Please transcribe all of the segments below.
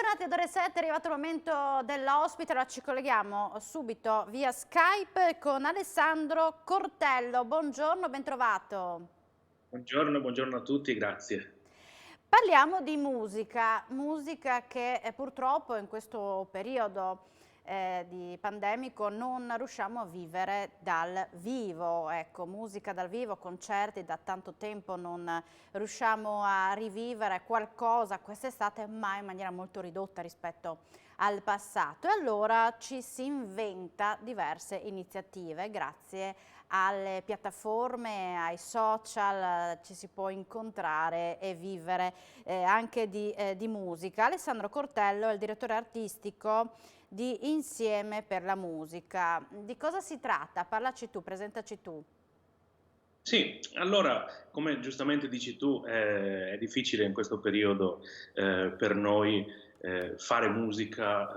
Bentornati ad Ore 7, è arrivato il momento dell'ospite, allora ci colleghiamo subito via Skype con Alessandro Cortello. Buongiorno, ben trovato. Buongiorno a tutti, grazie. Parliamo di musica che purtroppo in questo periodo di pandemico non riusciamo a vivere dal vivo, ecco, musica dal vivo, concerti, da tanto tempo non riusciamo a rivivere qualcosa quest'estate, ma in maniera molto ridotta rispetto al passato. E allora ci si inventa diverse iniziative grazie alle piattaforme, ai social, ci si può incontrare e vivere anche di musica. Alessandro Cortello è il direttore artistico di Insieme per la Musica. Di cosa si tratta? Parlaci tu, presentaci tu. Sì, allora, come giustamente dici tu, è difficile in questo periodo per noi fare musica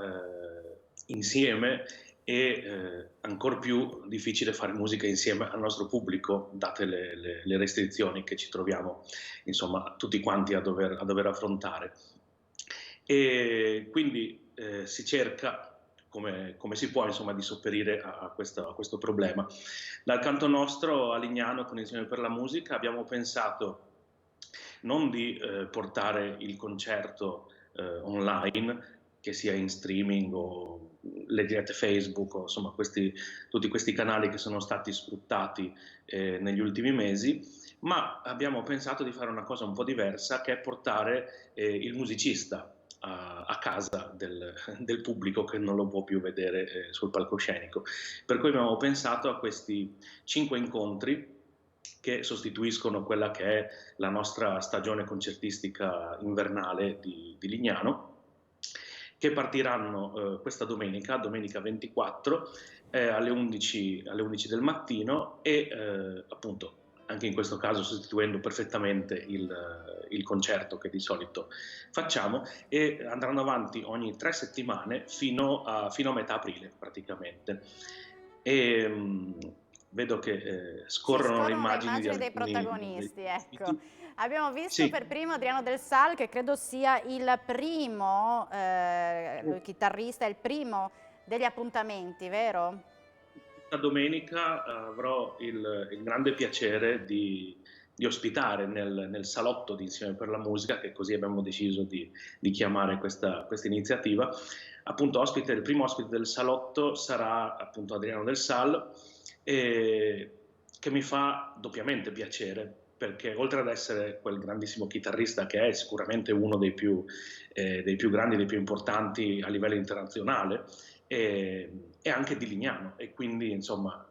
insieme e ancor più difficile fare musica insieme al nostro pubblico, date le restrizioni che ci troviamo, insomma, tutti quanti a dover affrontare. E quindi si cerca, come si può, insomma, di sopperire a questo problema. Dal canto nostro, a Lignano, con Insieme per la Musica, abbiamo pensato non di portare il concerto online, che sia in streaming o le dirette Facebook, o insomma tutti questi canali che sono stati sfruttati negli ultimi mesi, ma abbiamo pensato di fare una cosa un po' diversa, che è portare il musicista a casa del pubblico che non lo può più vedere sul palcoscenico. Per cui abbiamo pensato a questi 5 incontri che sostituiscono quella che è la nostra stagione concertistica invernale di Lignano, che partiranno questa domenica 24, alle 11 del mattino e appunto anche in questo caso sostituendo perfettamente il concerto che di solito facciamo, e andranno avanti ogni 3 settimane fino a metà aprile praticamente. E vedo che Sì, scorrono le scorrono le immagini di immagini dei alcuni protagonisti, ecco. ospiti. Abbiamo visto Sì, per primo Adriano Del Sal, che credo sia il primo, lui chitarrista, è il primo degli appuntamenti, vero? questa domenica avrò il grande piacere di ospitare nel salotto di Insieme per la Musica, che così abbiamo deciso di chiamare questa iniziativa. Appunto, il primo ospite del salotto sarà appunto Adriano Del Sal, che mi fa doppiamente piacere, perché oltre ad essere quel grandissimo chitarrista che è sicuramente uno dei più grandi, dei più importanti a livello internazionale, e anche di Lignano, e quindi insomma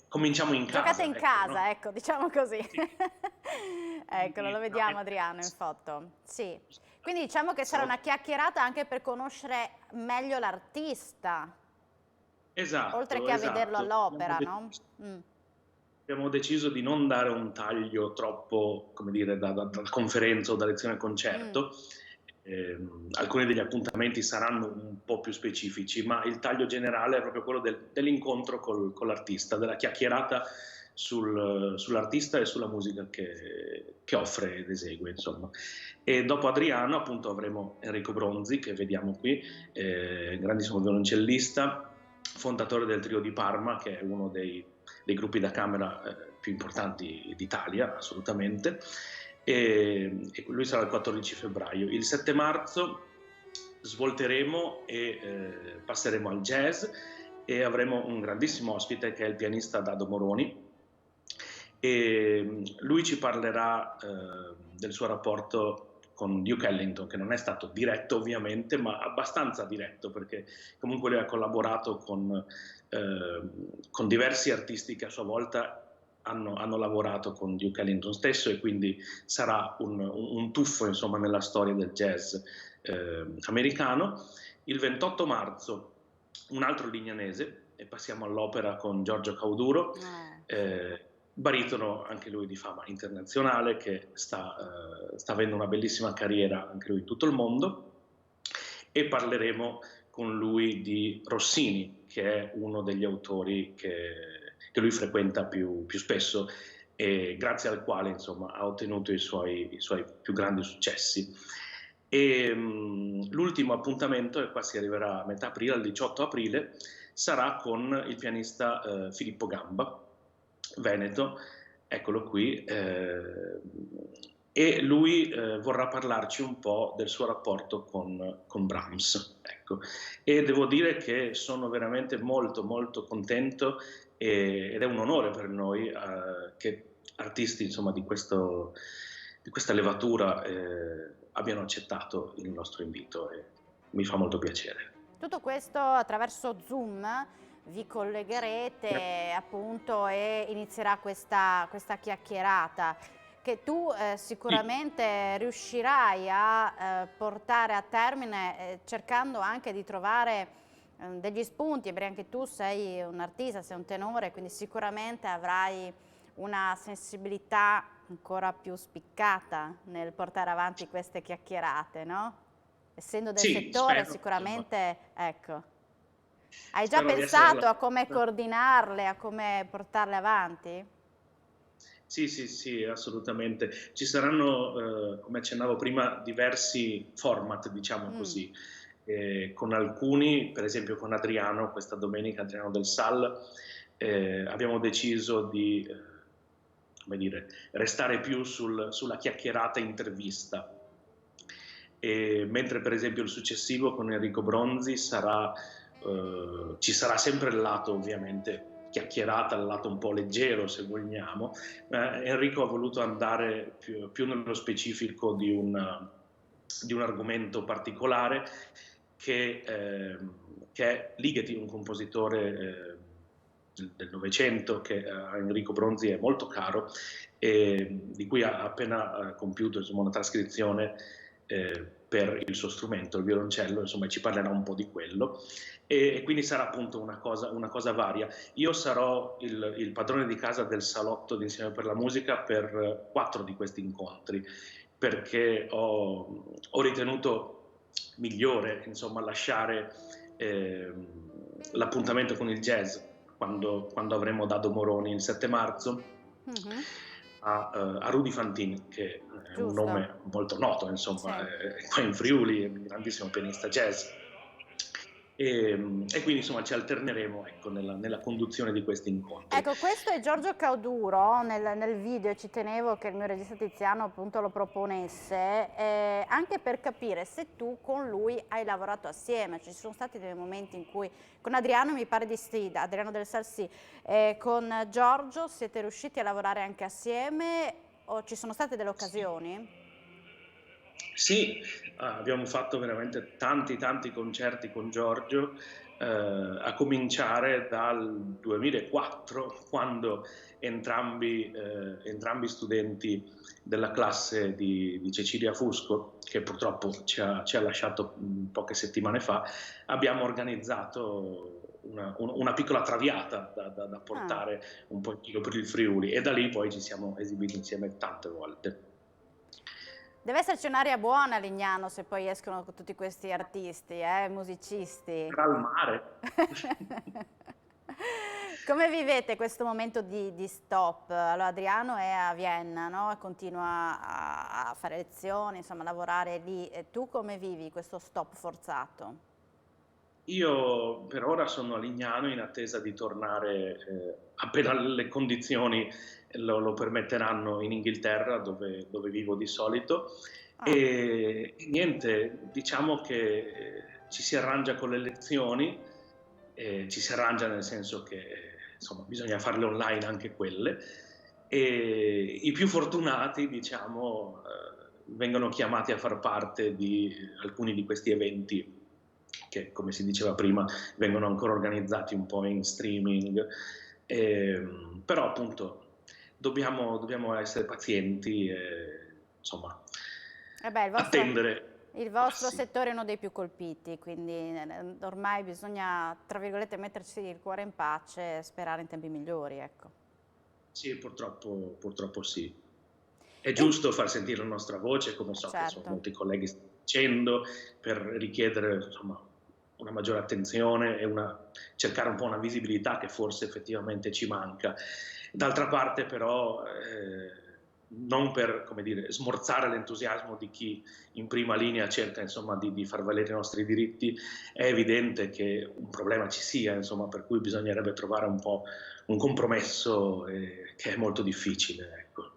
cominciamo in Giocate casa, in ecco, casa, no? ecco, diciamo così. Sì. Eccolo, lo Quindi, vediamo Adriano in foto. Sì. Quindi diciamo che sarà una salotto. chiacchierata anche per conoscere meglio l'artista, oltre che a vederlo Esatto. all'opera, no? Abbiamo deciso di non dare un taglio troppo, come dire, da conferenza o da lezione a Mm. concerto. Alcuni degli appuntamenti saranno un po' più specifici, ma il taglio generale è proprio quello dell'incontro con l'artista, della chiacchierata sull'artista e sulla musica che offre ed esegue, insomma. E dopo Adriano, appunto, avremo Enrico Bronzi, che vediamo qui, grandissimo violoncellista, fondatore del Trio di Parma, che è uno dei gruppi da camera più importanti d'Italia, assolutamente. E lui sarà il 14 febbraio. Il 7 marzo svolteremo e passeremo al jazz, e avremo un grandissimo ospite che è il pianista Dado Moroni, e lui ci parlerà del suo rapporto con Duke Ellington, che non è stato diretto ovviamente, ma abbastanza diretto, perché comunque lui ha collaborato con diversi artisti che a sua volta hanno lavorato con Duke Ellington stesso, e quindi sarà un tuffo, insomma, nella storia del jazz americano. Il 28 marzo un altro lignanese, e passiamo all'opera con Giorgio Cauduro, baritono anche lui di fama internazionale, che sta avendo una bellissima carriera anche lui in tutto il mondo, e parleremo con lui di Rossini, che è uno degli autori che lui frequenta più spesso, e grazie al quale insomma ha ottenuto i suoi più grandi successi. E l'ultimo appuntamento, e qua si arriverà a metà aprile, il 18 aprile, sarà con il pianista Filippo Gamba, veneto, eccolo qui, e lui vorrà parlarci un po' del suo rapporto con Brahms. Ecco. E devo dire che sono veramente molto molto contento ed è un onore per noi che artisti insomma, di questa levatura abbiano accettato il nostro invito e mi fa molto piacere. Tutto questo attraverso Zoom, vi collegherete appunto e inizierà questa chiacchierata che tu Sì, sicuramente riuscirai a portare a termine cercando anche di trovare degli spunti, perché anche tu sei un artista, sei un tenore, quindi sicuramente avrai una sensibilità ancora più spiccata nel portare avanti queste chiacchierate, no? Essendo del sì, settore spero, insomma, sicuramente, ecco. Hai già spero di essere pensato alla... a come coordinarle, a come portarle avanti? Sì, sì, sì, assolutamente. Ci saranno, come accennavo prima, diversi format, diciamo Mm. così. Con alcuni, per esempio con Adriano, questa domenica, Adriano del Sal, abbiamo deciso di, come dire, restare più sulla chiacchierata intervista. Mentre per esempio il successivo con Enrico Bronzi ci sarà sempre il lato ovviamente chiacchierata, il lato un po' leggero se vogliamo. Enrico ha voluto andare più nello specifico di un argomento particolare che è Ligeti, un compositore del Novecento che a Enrico Bronzi è molto caro e di cui ha appena compiuto insomma, una trascrizione per il suo strumento, il violoncello, insomma ci parlerà un po' di quello e quindi sarà appunto una cosa varia. Io sarò il padrone di casa del salotto d'Insieme per la Musica per 4 di questi incontri perché ho ritenuto migliore insomma lasciare l'appuntamento con il jazz quando avremo Dado Moroni il 7 marzo Mhm. a Rudy Fantin, che è un Giusto, nome molto noto, sì. insomma, è qua in Friuli, è un grandissimo pianista jazz. E quindi insomma ci alterneremo ecco, nella conduzione di questi incontri. Ecco, questo è Giorgio Cauduro, nel video ci tenevo che il mio regista Tiziano appunto lo proponesse, anche per capire se tu con lui hai lavorato assieme, ci sono stati dei momenti in cui, con Adriano mi pare di sì, Adriano del Salsì, con Giorgio siete riusciti a lavorare anche assieme o ci sono state delle occasioni? Sì, abbiamo fatto veramente tanti concerti con Giorgio, a cominciare dal 2004, quando entrambi studenti della classe di Cecilia Fusco, che purtroppo ci ha lasciato poche settimane fa, abbiamo organizzato una piccola traviata da Ah. portare un po' in giro per il Friuli e da lì poi ci siamo esibiti insieme tante volte. Deve esserci un'aria buona a Lignano se poi escono tutti questi artisti, musicisti. Era al mare. Come vivete questo momento di stop? Allora Adriano è a Vienna, no? E continua a fare lezioni, insomma a lavorare lì. E tu come vivi questo stop forzato? Io per ora sono a Lignano in attesa di tornare appena le condizioni lo permetteranno in Inghilterra dove vivo di solito Ah, e niente, diciamo che ci si arrangia con le lezioni, ci si arrangia nel senso che insomma bisogna farle online anche quelle e i più fortunati diciamo vengono chiamati a far parte di alcuni di questi eventi che come si diceva prima vengono ancora organizzati un po' in streaming, però appunto dobbiamo essere pazienti e insomma e beh, attendere il vostro passi. settore è uno dei più colpiti, quindi ormai bisogna, tra virgolette, mettersi il cuore in pace e sperare in tempi migliori, ecco. Sì, purtroppo sì. È E, giusto far sentire la nostra voce, come so che insomma, certo. molti colleghi stanno facendo, per richiedere insomma, una maggiore attenzione e cercare un po' una visibilità che forse effettivamente ci manca. D'altra parte però non per, come dire, smorzare l'entusiasmo di chi in prima linea cerca, insomma, di far valere i nostri diritti, è evidente che un problema ci sia, insomma, per cui bisognerebbe trovare un po' un compromesso che è molto difficile, ecco.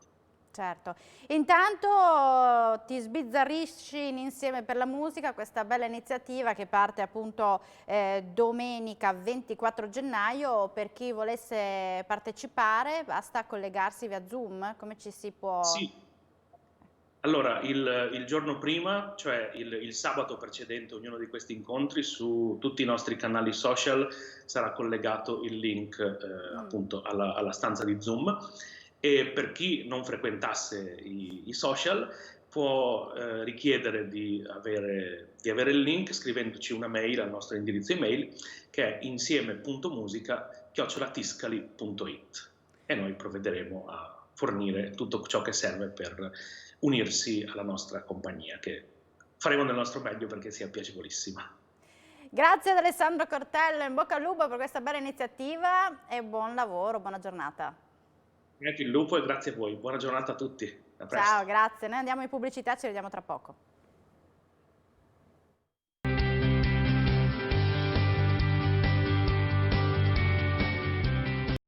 Certo. Intanto ti sbizzarrisci in Insieme per la musica, questa bella iniziativa che parte appunto domenica 24 gennaio. Per chi volesse partecipare basta collegarsi via Zoom, come ci si può... Sì. Allora, il giorno prima, cioè il sabato precedente ognuno di questi incontri, su tutti i nostri canali social sarà collegato il link appunto alla stanza di Zoom, e per chi non frequentasse i social può richiedere di avere il link scrivendoci una mail al nostro indirizzo email, che è insieme.musica@tiscali.it, e noi provvederemo a fornire tutto ciò che serve per unirsi alla nostra compagnia, che faremo del nostro meglio perché sia piacevolissima. Grazie ad Alessandro Cortello, in bocca al lupo per questa bella iniziativa e buon lavoro, buona giornata. Grazie il lupo e grazie a voi. Buona giornata a tutti. A presto. Ciao, grazie. Noi andiamo in pubblicità, ci vediamo tra poco.